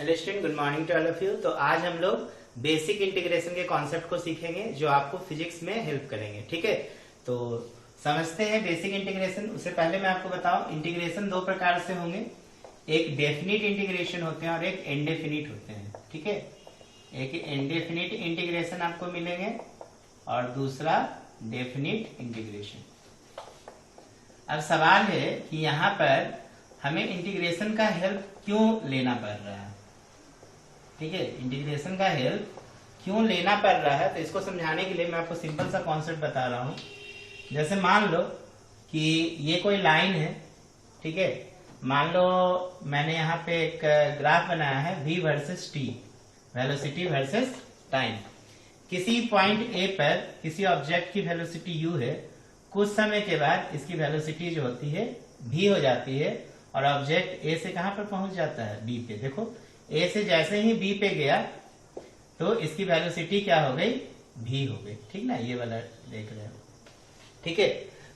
Hello student, good morning to all of you. तो आज हम लोग बेसिक इंटीग्रेशन के कॉन्सेप्ट को सीखेंगे जो आपको फिजिक्स में हेल्प करेंगे। ठीक है, तो समझते हैं बेसिक इंटीग्रेशन। उससे पहले मैं आपको बताऊं, इंटीग्रेशन दो प्रकार से होंगे। एक डेफिनिट इंटीग्रेशन होते हैं और एक इनडेफिनिट होते हैं। ठीक है, एक इनडेफिनिट इंटीग्रेशन आपको मिलेंगे और दूसरा डेफिनिट इंटीग्रेशन। अब सवाल है कि यहाँ पर हमें इंटीग्रेशन का हेल्प क्यों लेना पड़ रहा है। ठीक है, इंटीग्रेशन का हेल्प क्यों लेना पड़ रहा है, तो इसको समझाने के लिए मैं आपको सिंपल सा कॉन्सेप्ट बता रहा हूं। जैसे मान लो कि ये कोई लाइन है। ठीक है, मान लो मैंने यहाँ पे एक ग्राफ बनाया है v versus t, velocity versus time. किसी पॉइंट a पर किसी ऑब्जेक्ट की वेलोसिटी u है, कुछ समय के बाद इसकी वेलोसिटी जो होती है v हो जाती है और ऑब्जेक्ट a से कहां पर पहुंच जाता है, b पे। देखो a से जैसे ही b पे गया तो इसकी वेलोसिटी क्या हो गई, v हो गई। ठीक ना, ये वाला देख रहे हो। ठीक है,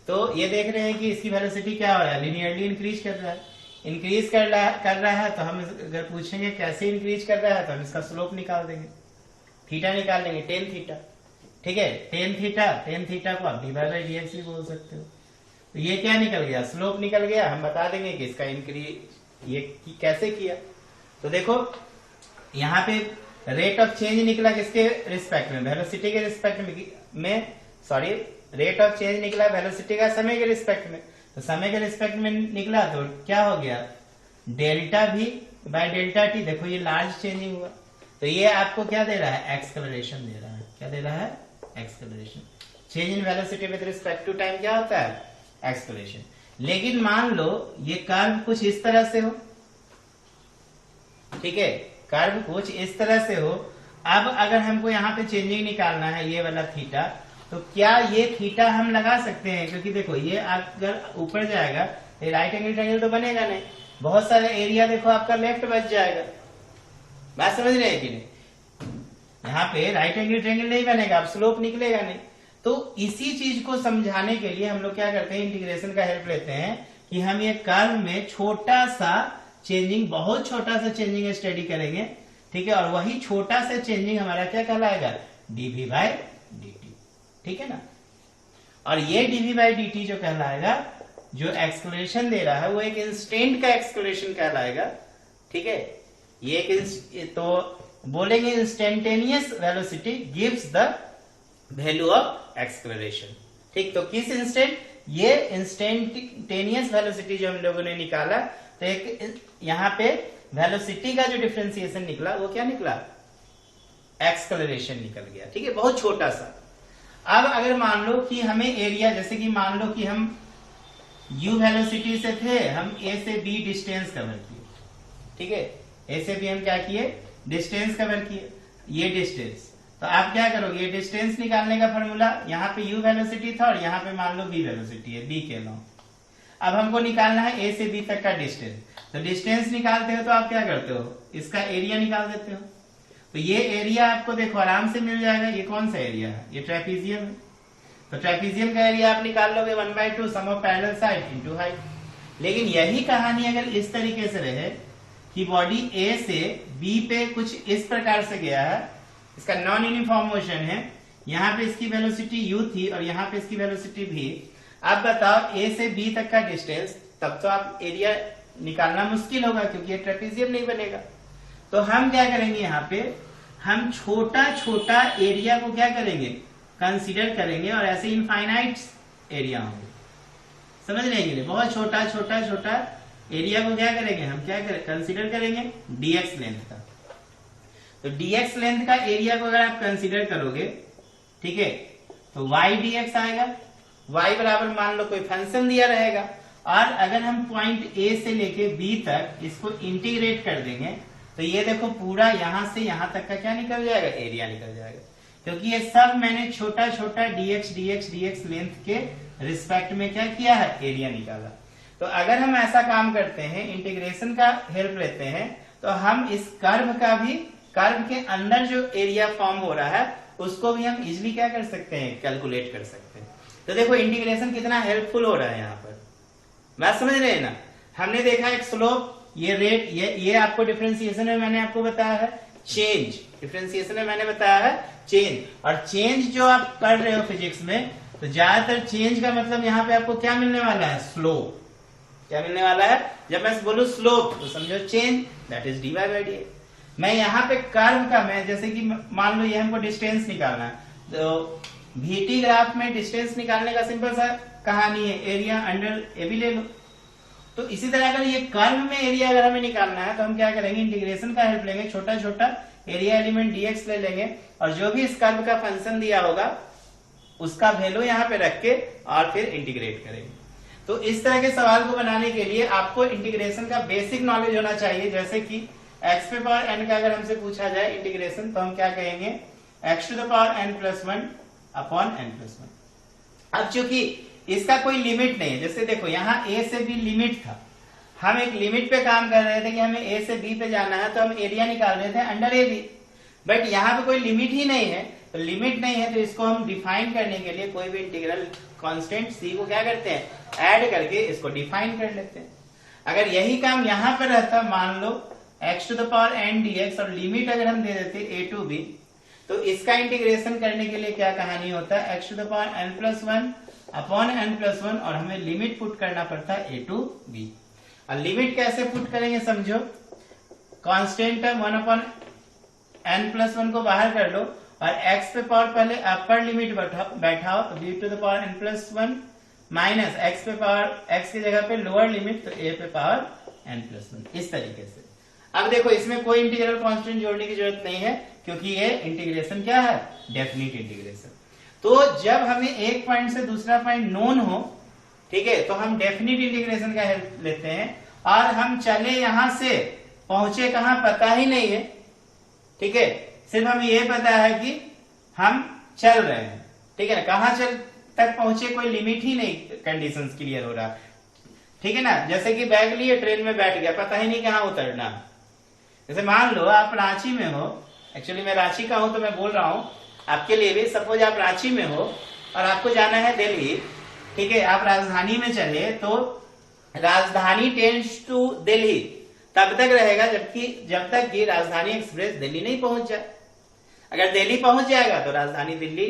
तो ये देख रहे हैं कि इसकी वेलोसिटी क्या हो रहा है, लिनियरली इंक्रीज कर रहा है। इंक्रीज कर रहा है तो हम अगर पूछेंगे कैसे इंक्रीज कर रहा है तो हम इसका स्लोप निकाल देंगे, थीटा निकाल लेंगे, टेन थीटा। ठीक है, टेन थीटा को आप डी बाई डी एक्स भी बोल सकते हो। तो ये क्या निकल गया, स्लोप निकल गया। हम बता देंगे कि इसका इंक्रीज ये कैसे किया। तो देखो यहाँ पे रेट ऑफ चेंज निकला किसके रिस्पेक्ट में, वेलोसिटी के रिस्पेक्ट में, सॉरी रेट ऑफ चेंज निकला वेलोसिटी का समय के रिस्पेक्ट में। तो समय के रिस्पेक्ट में निकला तो क्या हो गया, डेल्टा भी बाय डेल्टा टी। देखो ये लार्ज चेंजिंग हुआ, तो ये आपको क्या दे रहा है, एक्सेलरेशन दे रहा है। क्या दे रहा है, acceleration. Change in velocity with respect to time क्या होता है, एक्सेलरेशन। लेकिन मान लो ये कर्व कुछ इस तरह से हो। ठीक है, कर्व कुछ इस तरह से हो। अब अगर हमको यहाँ पे चेंजिंग निकालना है, ये वाला थीटा, तो क्या ये थीटा हम लगा सकते हैं, क्योंकि देखो ये अगर ऊपर जाएगा तो राइट एंगल ट्रायंगल तो बनेगा नहीं, बहुत सारा एरिया देखो आपका लेफ्ट बच जाएगा। बात समझ रहे हैं कि नहीं, यहाँ पे राइट एंगल ट्रायंगल नहीं बनेगा, अब स्लोप निकलेगा नहीं। तो इसी चीज को समझाने के लिए हम लोग क्या करते हैं, इंटीग्रेशन का हेल्प लेते हैं कि हम ये कर्व में छोटा सा चेंजिंग, बहुत छोटा सा चेंजिंग स्टडी करेंगे। ठीक है, और वही छोटा सा चेंजिंग हमारा क्या कहलाएगा, डीवी बाई डी। ठीक है ना, और ये डीवी बाई डी जो कहलाएगा, जो एक्सेलरेशन दे रहा है वो एक इंस्टेंट का एक्सेलरेशन कहलाएगा। ठीक है, ये एक तो बोलेंगे instantaneous velocity gives the value of acceleration. ठीक, तो किस इंस्टेंट, ये इंस्टेंटेनियस वेलोसिटी जो हम लोगों ने निकाला, तो एक यहाँ पे वेलोसिटी का जो डिफरेंशिएशन निकला वो क्या निकला, एक्सेलरेशन निकल गया। ठीक है, बहुत छोटा सा। अब अगर मान लो कि हमें एरिया, जैसे कि मान लो कि हम u वेलोसिटी से थे, हम a से b डिस्टेंस कवर किए। ठीक है, a से b हम क्या किए, डिस्टेंस कवर किए, ये डिस्टेंस। तो आप क्या करोगे, ये डिस्टेंस निकालने का फॉर्मूला, यहाँ पे u वेलोसिटी था और यहाँ पे मान लो b वेलोसिटी है, b के लॉन्ग। अब हमको निकालना है a से b तक का डिस्टेंस। तो डिस्टेंस निकालते हो तो आप क्या करते हो, इसका एरिया निकाल देते हो। तो ये एरिया आपको देखो आराम से मिल जाएगा। ये कौन सा एरिया है, ये ट्रेपीजियम है। तो ट्रेपीजियम का एरिया आप निकाल लोगे 1/2 sum of parallel side into height. लेकिन यही कहानी अगर इस तरीके से रहे कि बॉडी ए से बी पे कुछ इस प्रकार से गया है, इसका नॉन यूनिफॉर्म मोशन है, यहाँ पे इसकी वेलोसिटी u थी और यहाँ पे इसकी वेलोसिटी v। अब बताओ a से b तक का डिस्टेंस, तब तो आप एरिया निकालना मुश्किल होगा क्योंकि ये ट्रेपीजियम नहीं बनेगा। तो हम क्या करेंगे, यहाँ पे हम छोटा छोटा एरिया को क्या करेंगे, कंसीडर करेंगे, और ऐसे इनफाइनाइट एरिया होंगे। समझ रहे हैं, बहुत छोटा छोटा छोटा एरिया को क्या करेंगे, हम क्या करें, कंसीडर करेंगे dx लेंथ का। तो dx लेंथ का एरिया को अगर आप कंसीडर करोगे, ठीक है, तो y dx आएगा। y बराबर मान लो कोई फंक्शन दिया रहेगा, और अगर हम पॉइंट a से लेके b तक इसको इंटीग्रेट कर देंगे तो ये देखो पूरा यहां से यहां तक का क्या निकल जाएगा, एरिया निकल जाएगा। क्योंकि ये सब मैंने छोटा छोटा dx लेंथ के रिस्पेक्ट में क्या किया है, एरिया निकाला। तो अगर हम ऐसा काम करते हैं, इंटीग्रेशन का हेल्प लेते हैं, तो हम इस कर्व का भी, कर्व के अंदर जो एरिया फॉर्म हो रहा है उसको भी हम इजिली क्या कर सकते हैं, कैलकुलेट कर सकते हैं। तो देखो इंटीग्रेशन कितना हेल्पफुल हो रहा है यहाँ पर, बात समझ रहे हैं ना। हमने देखा एक स्लोप ये रेट, ये आपको डिफरेंशिएशन में मैंने आपको बताया है चेंज, डिफरेंशिएशन में मैंने बताया है चेंज। और चेंज जो आप कर रहे हो फिजिक्स में, तो ज्यादातर चेंज का मतलब यहाँ पे आपको क्या मिलने वाला है, स्लोप। क्या मिलने वाला है, जब मैं बोलूं स्लोप तो समझो change, that is dy by dx। मैं यहाँ पे कर्व का, मैं जैसे कि मान लो ये हमको डिस्टेंस निकालना है, तो VT ग्राफ में डिस्टेंस निकालने का सिंपल सा कहानी है, एरिया अंडर ए भी ले लो। तो इसी तरह अगर ये कर्व में एरिया अगर हमें निकालना है तो हम क्या करेंगे, इंटीग्रेशन का हेल्प लेंगे, छोटा छोटा एरिया एलिमेंट dx ले लेंगे, और जो भी इस कर्व का फंक्शन दिया होगा उसका वैल्यू यहाँ पे रख के और फिर इंटीग्रेट करेंगे। तो इस तरह के सवाल को बनाने के लिए आपको इंटीग्रेशन का बेसिक नॉलेज होना चाहिए। जैसे कि x पे पावर n का अगर हमसे पूछा जाए इंटीग्रेशन, तो हम क्या कहेंगे, x to the power n plus 1 upon n plus 1। अब चूंकि इसका कोई लिमिट नहीं है, जैसे देखो यहाँ a से b लिमिट था, हम एक लिमिट पे काम कर रहे थे कि हमें a से b पे जाना है, तो हम एरिया निकाल रहे थे अंडर ए बी, बट यहाँ पे कोई लिमिट ही नहीं है। तो लिमिट नहीं है तो इसको हम डिफाइन करने के लिए कोई भी इंटीग्रल कांस्टेंट c को क्या करते हैं, ऐड करके इसको डिफाइन कर लेते हैं। अगर यही काम यहाँ पर रहता, मान लो x to the power n dx, और लिमिट अगर हम दे देते a टू b, तो इसका इंटीग्रेशन करने के लिए क्या कहानी होता है, x to the power n plus 1 upon n plus 1, और हमें लिमिट पुट करना पड़ता है a टू b। और लिमिट कैसे पुट करेंगे समझो, constant term 1 upon n plus 1 को बाहर कर लो, और x पे पावर पहले अपर लिमिट बैठाओ, तो b to the power n plus 1 minus x पे पावर, x की जगह पे लोअर लिमिट, तो a पे पावर n प्लस 1, इस तरीके से। अब देखो इसमें कोई इंटीग्रल कांस्टेंट जोड़ने की जरूरत नहीं है, क्योंकि ये इंटीग्रेशन क्या है, डेफिनिट इंटीग्रेशन। तो जब हमें एक पॉइंट से दूसरा पॉइंट नोन हो, ठीक है, तो हम डेफिनिट इंटीग्रेशन का हेल्प लेते हैं, और हम चले यहां से पहुंचे कहां पता ही नहीं है, ठीक है, सिर्फ हमें ये पता है कि हम चल रहे हैं, ठीक है ना, कहां चल तक पहुंचे कोई लिमिट ही नहीं, कंडीशंस क्लियर हो रहा, ठीक है ना। जैसे कि बैग लिए ट्रेन में बैठ गया, पता ही नहीं कहां उतरना। जैसे मान लो आप रांची में हो, एक्चुअली मैं रांची का हूं तो मैं बोल रहा हूं आपके लिए भी, सपोज आप रांची में हो और आपको जाना है दिल्ली, ठीक है, आप राजधानी में चले, तो राजधानी टेंड्स टू दिल्ली तब तक रहेगा जब तक कि राजधानी एक्सप्रेस दिल्ली नहीं पहुंच जाए। अगर दिल्ली पहुंच जाएगा तो राजधानी दिल्ली,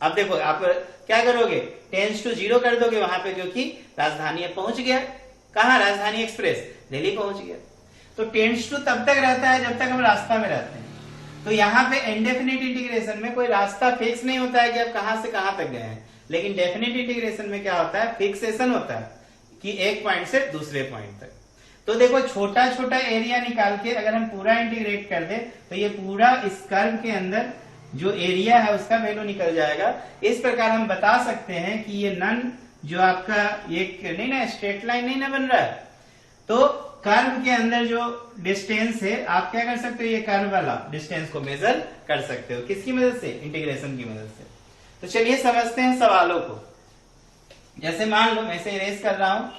अब देखो आप क्या करोगे, टेंड्स टू 0 कर दोगे वहां पे, क्योंकि राजधानी अब पहुंच गया, कहा, राजधानी एक्सप्रेस दिल्ली पहुंच गया। तो टेंड्स टू तब तक रहता है जब तक हम रास्ता में रहते हैं। तो यहाँ पे इनडेफिनिट इंटीग्रेशन में कोई रास्ता फिक्स नहीं होता है कि आप कहां से कहां तक गए हैं, लेकिन डेफिनिट इंटीग्रेशन में क्या होता है, फिक्सेशन होता है कि एक पॉइंट से दूसरे पॉइंट तक। तो देखो छोटा छोटा एरिया निकाल के अगर हम पूरा इंटीग्रेट कर दे, तो ये पूरा इस कर्व के अंदर जो एरिया है उसका वैल्यू निकल जाएगा। इस प्रकार हम बता सकते हैं कि ये नन जो आपका एक नहीं ना, स्ट्रेट लाइन नहीं ना बन रहा है, तो कर्व के अंदर जो डिस्टेंस है, आप क्या कर सकते हो, ये कर्व वाला डिस्टेंस को मेजर कर सकते हो, किसकी मदद से, इंटीग्रेशन की मदद से। तो चलिए समझते हैं सवालों को। जैसे मान लो मैं इसे इरेज कर रहा हूं,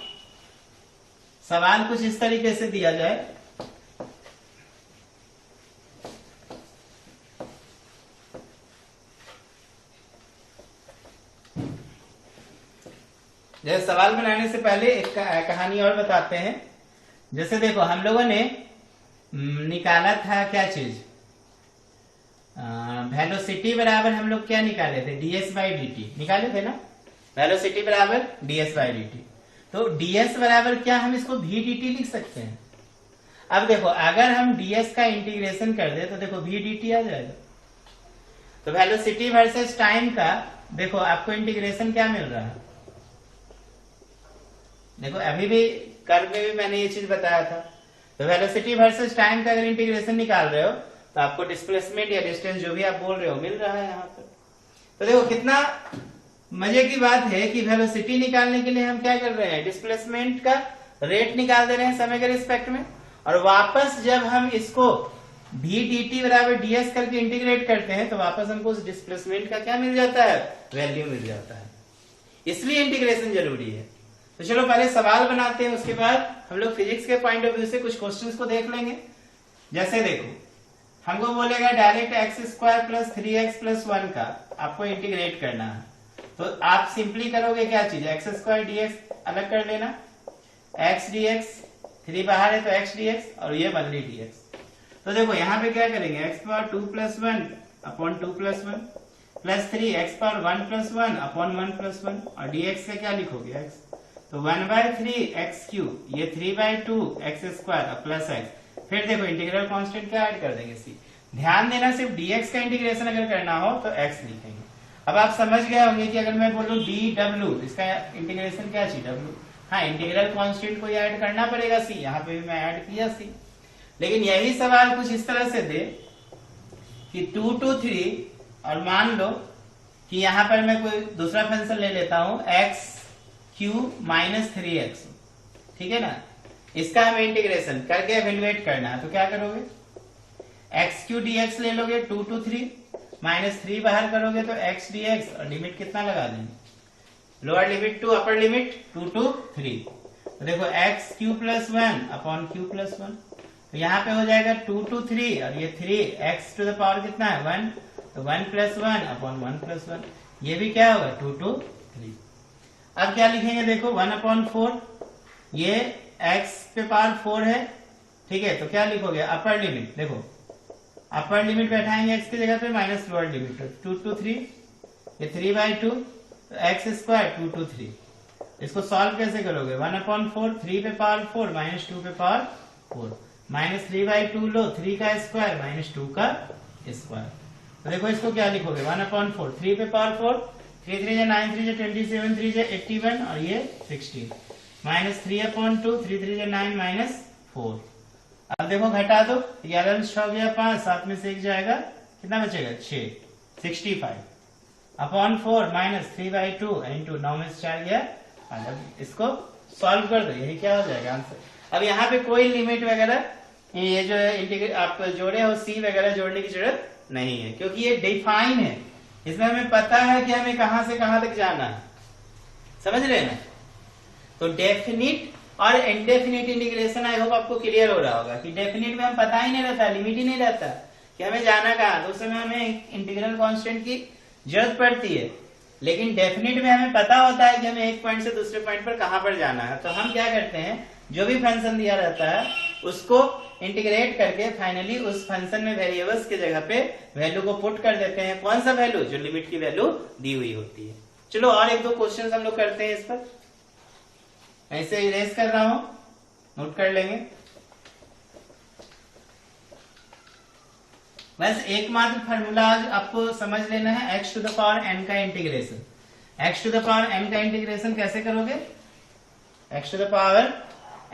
सवाल कुछ इस तरीके से दिया जाए, जैसे सवाल बनाने से पहले एक कहानी और बताते हैं। जैसे देखो हम लोगों ने निकाला था क्या चीज, वेलोसिटी बराबर हम लोग क्या निकाले थे, ds बाई dt निकाले थे ना, वेलोसिटी बराबर ds बाई dt। तो ds बराबर क्या, हम इसको v dt लिख सकते हैं। अब देखो अगर हम ds का इंटीग्रेशन कर दे तो देखो v dt आ जाएगा। तो वेलोसिटी वर्सेस टाइम का देखो आपको इंटीग्रेशन क्या मिल रहा है, देखो अभी भी कर्व में भी मैंने ये चीज बताया था। तो वेलोसिटी वर्सेस टाइम का अगर इंटीग्रेशन निकाल रहे हो तो आपको डिस्प्लेसमेंट या डिस्टेंस जो भी आप बोल रहे हो मिल रहा है यहाँ पर। तो देखो कितना मजे की बात है कि वेलोसिटी निकालने के लिए हम क्या कर रहे हैं, डिस्प्लेसमेंट का रेट निकाल दे रहे हैं समय के रिस्पेक्ट में, और वापस जब हम इसको v dt बराबर ds करके इंटीग्रेट करते हैं तो वापस हमको उस डिस्प्लेसमेंट का क्या मिल जाता है, वैल्यू मिल जाता है। इसलिए इंटीग्रेशन जरूरी है। तो चलो पहले सवाल बनाते हैं, उसके बाद हम लोग फिजिक्स के पॉइंट ऑफ व्यू से कुछ क्वेश्चंस को देख लेंगे। जैसे देखो हमको बोलेगा direct x square plus 3x plus 1 का आपको इंटीग्रेट करना है, तो आप सिंपली करोगे क्या चीज, एक्स स्क्वायर dx अलग कर लेना, x dx 3 बाहर है तो x dx और ये 1 dx। तो देखो यहाँ पे क्या करेंगे, x power 2 plus 1 upon 2 plus 1 plus 3 x power 1 plus 1 upon 1 plus 1 और dx का क्या लिखोगे x, तो 1/3 x क्यूब, ये 3/2 x स्क्वायर और प्लस x। फिर देखो इंटीग्रल कांस्टेंट क्या ऐड कर देंगे c। ध्यान देना सिर्फ dx का इंटीग्रेशन अगर करना हो तो x लिखेंगे। अब आप समझ गए होंगे कि अगर मैं बोलूं dw, इसका इंटीग्रेशन क्या चाहिए w, हाँ इंटीग्रल कांस्टेंट को ऐड करना पड़ेगा c, यहाँ पे भी मैं ऐड किया c। लेकिन यही सवाल कुछ इस तरह से दे कि 2 to 3 और मान लो कि यहाँ पर मैं कोई दूसरा फंक्शन ले लेता हूं x क्यूब माइनस 3x, ठीक है ना, इसका हमें इंटीग्रेशन करके एवेल्युएट करना है। तो क्या करोगे, x क्यू dx ले लोगे 2 to 3 माइनस 3 बाहर करोगे तो x dx और लिमिट कितना लगा देंगे, lower limit to upper limit 2 to 3। तो देखो x Q plus 1 upon Q plus 1, तो यहाँ पे हो जाएगा 2 to 3 और ये 3 x टू द पावर कितना है 1, तो 1 प्लस 1 अपॉन 1 प्लस 1, ये भी क्या होगा 2 to 3। अब क्या लिखेंगे, देखो 1 अपॉन 4, ये x पे पावर 4 है, ठीक है, तो क्या लिखोगे अपर लिमिट, देखो अपर लिमिट बैठाएंगे x की जगह पे माइनस लोअर लिमिट 2 to 3, ये 3/2 एक्स स्क्वायर 2 to 3। इसको सॉल्व कैसे करोगे, 1 अपॉन 4, 3 पे पावर 4 माइनस 2 पे पावर 4, माइनस 3/2 लो, 3 का स्क्वायर माइनस 2 का स्क्वायर। तो देखो इसको क्या लिखोगे 1 अपॉन 4, 3 पे पावर 4, 3 3 9 3 27 3 81 और ये 16, माइनस 3 अपॉन 2, 3 3 9 माइनस 4। अब देखो घटा दो, 11 6 गया 5, 7 में से 1 जाएगा, कितना बचेगा 6, 65 अपॉन 4 माइनस 3/2 इंटू 9 में से 4 गया। अब इसको सॉल्व कर दो, यही क्या हो जाएगा आंसर। अब यहाँ पे कोई लिमिट वगैरह ये जो इंटीग्रेट आप जोड़े हो c वगैरह जोड़ने की जरूरत नहीं है, क्योंकि ये डिफाइन है, इसमें हमें पता है कि हमें कहां से कहां तक जाना है, समझ रहे हैं ना। तो डेफिनिट और इनडेफिनिट इंटीग्रेशन आई होप आपको क्लियर हो रहा होगा कि डेफिनिट में हम पता ही नहीं रहता, लिमिट ही नहीं रहता कि हमें जाना कहाँ, तो उस समय हमें इंटीग्रल कांस्टेंट की जरूरत पड़ती है। लेकिन डेफिनिट में हमें पता होता है कि हमें एक पॉइंट से दूसरे पॉइंट पर कहां पर जाना है, तो हम क्या करते हैं, जो भी फंक्शन दिया रहता है उसको इंटीग्रेट करके फाइनली उस फंक्शन में वेरिएबल्स की जगह पे वैल्यू को पुट कर देते हैं। कौन सा वैल्यू, जो लिमिट की वैल्यू दी हुई होती है। चलो और एक दो क्वेश्चन हम लोग करते हैं इस पर, ऐसे इरेज कर रहा हूं, नोट कर लेंगे। बस एकमात्र फार्मूला आपको समझ लेना है, x to the power n का integration. x to the power n का इंटीग्रेशन कैसे करोगे, x to the power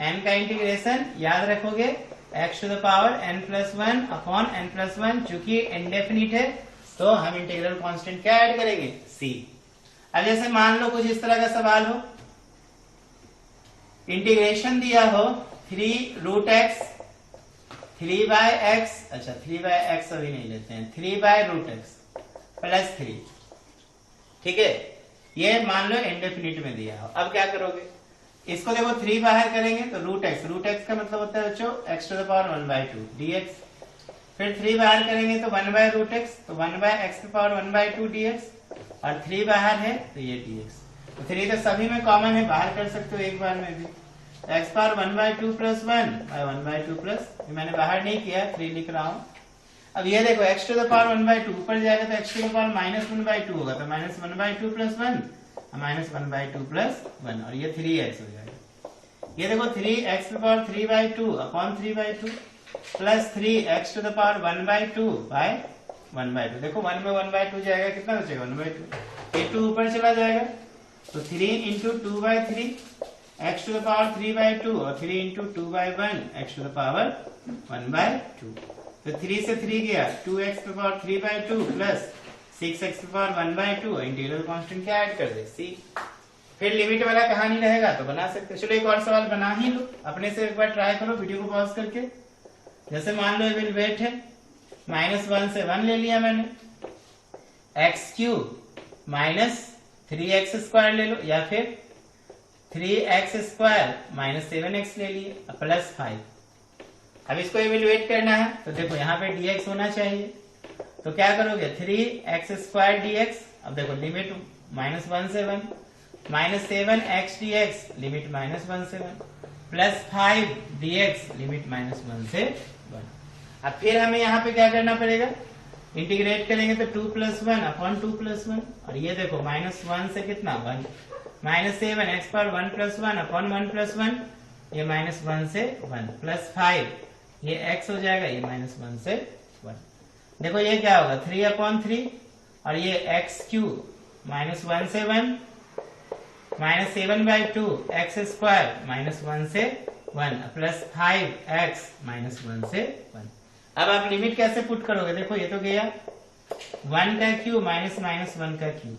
n का इंटीग्रेशन याद रखोगे x to the power n plus 1 upon n plus 1, चूंकि इंडेफिनिट है तो हम इंटीग्रल कांस्टेंट क्या ऐड करेंगे c। अब जैसे मान लो कुछ इस तरह का सवाल हो, इंटीग्रेशन दिया हो 3√x 3/x, अच्छा 3/x अभी नहीं लेते हैं, 3/√x प्लस 3, ठीक है, ये मान लो इंडेफिनिट में दिया हो। अब क्या करोगे, इसको देखो 3 बाहर करेंगे तो √x का मतलब होता है बच्चों x to the power 1/2 dx, फिर 3 बाहर करेंगे तो 1/√x, तो 1/x टू पावर 1/2 dx, और 3 बाहर है तो ये dx, तो 3 तो सभी में कॉमन है, बाहर कर सकते हो एक बार में भी, x पावर 1/2 प्लस 1 1/2 प्लस, मैंने बाहर नहीं किया 3 लिख रहा हूं। अब ये देखो x टू द पावर 1/2 ऊपर जाएगा तो x टू द पावर -1/2 होगा, तो -1/2 प्लस 1 -1/2 प्लस 1 और ये 3x हो जाएगा। ये देखो 3x to power 3/2 upon 3/2 plus 3x to the power 1/2 by 1/2, देखो 1 में 1/2 जाएगा, कितना बचेगा 1/2, ये 2 ऊपर चला जाएगा, तो 3 into 2/3 x to the power 3/2 और 3 into 2/1 x to the power 1/2, तो 3 से 3 गया 2x to power 3/2 plus 6x to power 1/2, integral constant क्या ऐड कर दे c। फिर लिमिट वाला कहानी रहेगा तो बना सकते। चलो एक और सवाल बना ही लो, अपने से एक बार ट्राई करो वीडियो को पॉज करके। जैसे मान लो वेट है -1 से 1 ले लिया मैंने, x cube minus 3x square ले लो, या फिर 3x स्क्वायर माइनस 7x ले लिए प्लस 5। अब इसको इवेल्युएट करना है तो देखो यहाँ पे dx होना चाहिए, तो क्या करोगे 3x स्क्वायर dx, अब देखो लिमिट -1 से 1, -7x dx लिमिट -1 से 1, प्लस 5 dx लिमिट -1 से 1। अब फिर हमें यहाँ पे क्या करना पड़ेगा, इंटीग्रेट करेंगे तो 2 + 1 अपॉन 2 + 1, और ये देखो -1 से कितना 1, -7 x पर 1 + 1 अपॉन 1 + 1, ये -1 से 1 प्लस 5 ये x हो जाएगा, ये -1 से 1। देखो ये क्या होगा 3/3, और ये x³ -1 से 1 -7/2 x² -1 से 1 प्लस 5x -1 से 1। अब आप लिमिट कैसे पुट करोगे, देखो ये तो गया 1 का क्यूब माइनस -1 का क्यूब,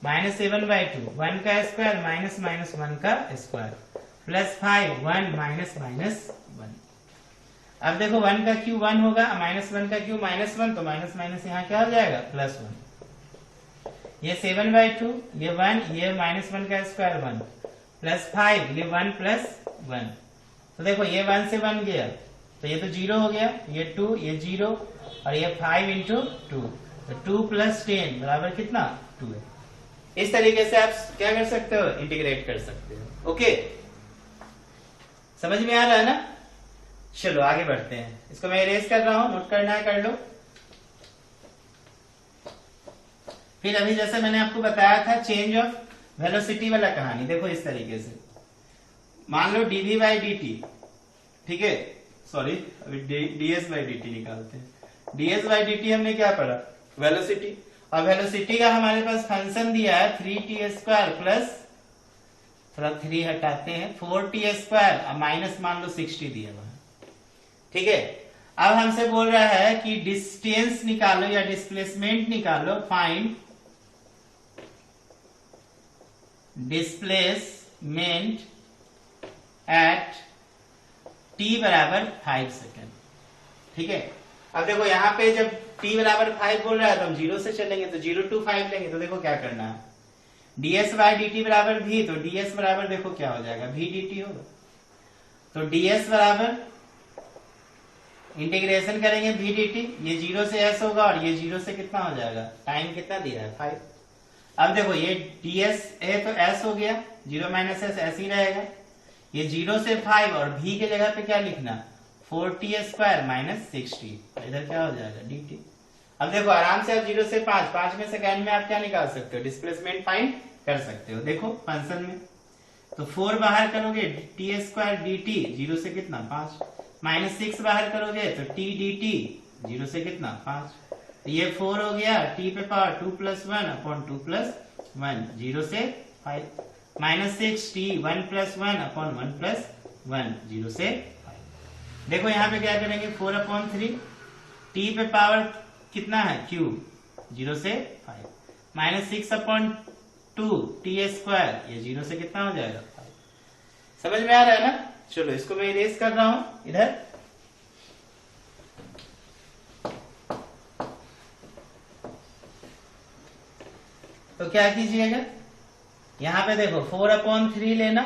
-7/2 1 का स्क्वायर -1 का स्क्वायर प्लस 5 1 -1। अब देखो 1 का क्यूब 1 होगा, -1 का क्यूब -1, तो माइनस यहाँ क्या हो जाएगा +1। ये 7/2 ये 1, ये -1 का स्क्वायर 1 प्लस 5 ये 1 + 1, तो देखो ये 1 से 1 गया तो ये तो 0 हो गया, ये 2 ये 0, और ये 5 × 2, तो 2 + 10 बराबर कितना 2 है। इस तरीके से आप क्या कर सकते हो, इंटीग्रेट कर सकते हो। ओके, समझ में आ रहा है ना। चलो आगे बढ़ते हैं, इसको मैं इरेज कर रहा हूं, नोट करना है कर लो। फिर अभी जैसे मैंने आपको बताया था चेंज ऑफ वेलोसिटी वाला कहानी, देखो इस तरीके से मान लो dv/dt, ठीक है, सॉरी अभी ds/dt निकालते हैं। ds/dt हमने क्या पढ़ा, वेलोसिटी, और वेलोसिटी का हमारे पास फंक्शन दिया है 3t² प्लस, थोड़ा 3 हटाते हैं, 4t² माइनस मान लो 60 दिया हुआ है, ठीक है। अब हमसे बोल रहा है कि डिस्टेंस निकालो या डिस्प्लेसमेंट निकालो, find displacement eight t = 5 second, ठीक है। अब देखो यहाँ पे जब t = 5 बोल रहा है तो हम 0 से चलेंगे, तो 0 to 5 लेंगे, तो देखो क्या करना है, ds/dt बराबर v, तो ds बराबर देखो क्या हो जाएगा v dt होगा, तो ds बराबर इंटीग्रेशन करेंगे v dt, ये 0 से s होगा, और ये 0 से कितना हो जाएगा, टाइम कितना दिया है 5। अब देखो ये ds है तो s हो गया, 0 - s ऐसे ही रहेगा, ये 0 से 5, और v के जगह पे क्या लिखना 4t² - 60, इधर क्या हो जाएगा dt। अब देखो आराम से आप 0 से 5 में सेकेंड में आप क्या निकाल सकते हो, डिस्प्लेसमेंट फाइंड कर सकते हो। देखो फंक्शन में तो 4 बाहर करोगे t² dt, 0 से कितना 5, -6 बाहर करोगे तो t dt, 0 से कितना 5, तो ये 4 हो गया, t पे पावर 2 + 1 अपॉन 2 + 1, 0 से 5, -6 t 1 + 1 अपॉन 1 + 1, 0 से 5। देखो यहाँ पे क्या करेंगे 4/3, t पे पावर कितना है क्यूब, 0 से 5, -6/2 t², ये 0 से कितना हो जाएगा 5। समझ में आ रहा है ना। चलो इसको मैं इरेज कर रहा हूं इधर, तो क्या कीजिएगा यहां पे देखो 4/3 लेना,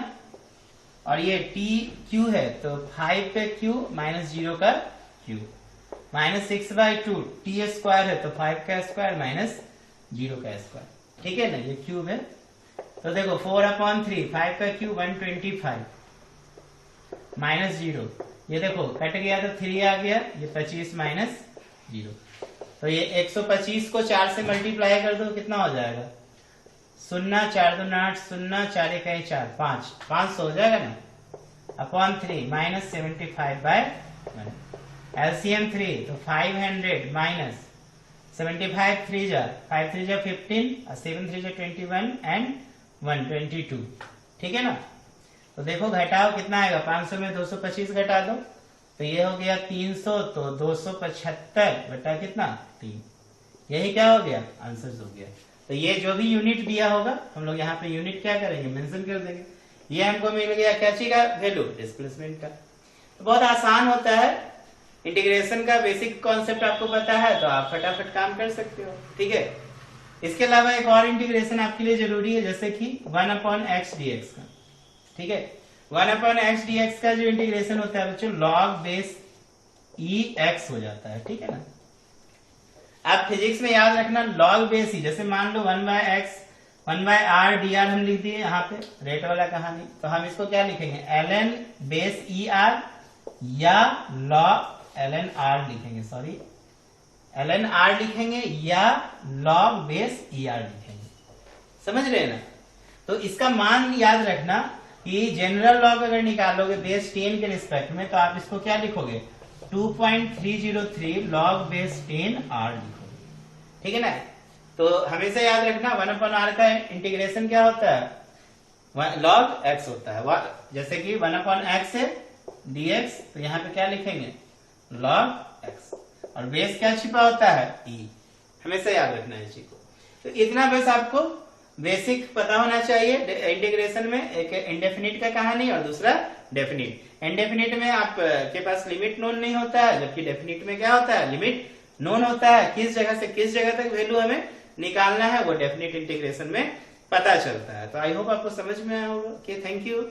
और ये t q है तो 5 पे q -0 का q, -6/2 t² है तो 5 का स्क्वायर -0 का स्क्वायर, ठीक है ना, ये क्यूब है। तो देखो 4/3, 5 का क्यूब 125 -0, ये देखो कट गया तो 3 आ गया, ये 25 -0, तो ये 125 को 4 से मल्टीप्लाई कर दो, कितना हो जाएगा 0 4 2 8 0 4 1 4 5, 500 हो जाएगा ना, अपॉन 3 -75/1, LCM 3 तो 500 -75 3 जा 5 3 जा 15 और 7 3 जा 21 एंड 122, ठीक है ना। तो देखो घटाओ कितना आएगा, 500 में 225 घटा दो तो ये हो गया 300, तो 275 बटा कितना 3, यही क्या हो गया आंसर हो गया। तो ये जो भी यूनिट दिया होगा हम लोग यहाँ पे यूनिट क्या करेंगे मेंशन कर देंगे, ये हमको मिल गया क्या चीज का वैल्यू, डिस्प्लेसमेंट का। तो बहुत आसान होता है, इंटीग्रेशन का बेसिक कॉन्सेप्ट आपको पता है तो आप फटाफट काम कर सकते हो, ठीक है। इसके अलावा एक और इंटीग्रेशन आपके लिए जरूरी है, जैसे कि 1/x dx का, ठीक है। 1/x dx का जो इंटीग्रेशन होता है बच्चों log बेस ex हो जाता है, ठीक है ना। आप फिजिक्स में याद रखना log बेस ही, जैसे मान लो 1/x 1/r/dr हम लिख दिए यहाँ पे रेट वाला कहानी। तो हम इसको क्या लिखेंगे, ln बेस er या log ln r लिखेंगे, सॉरी ln r लिखेंगे या log बेस er लिखेंगे। समझ रहे हैं ना। तो इसका मान याद रखना कि जनरल लॉग अगर निकालोगे बेस 10 के रिस्पेक्ट में तो आप इसको क्या लिखोगे, 2.303 लॉग बेस 10 r लिखोगे, ठीक है ना। तो हमेशा याद रखना 1/r का इंटीग्रेशन क्या होता है, log x होता है। जैसे कि 1/x है dx, तो यहाँ पे क्या लिखेंगे log x, और बेस क्या छिपा होता है e। हमेशा याद रखना है इसी को। तो इतना बस आपको बेसिक पता होना चाहिए इंटीग्रेशन में। एक इंडेफिनिट का कहानी और दूसरा डेफिनिट। इंडेफिनिट में आप के पास लिमिट नोन नहीं होता है, जबकि डेफिनिट में क्या होता है, लिमिट नोन होता है। किस जगह से किस जगह तक वैल्यू हमें निकालना है वो डेफिनिट इंटीग्रेशन में पता चलता है। तो आई होप आपको समझ में आया होगा। Thank you.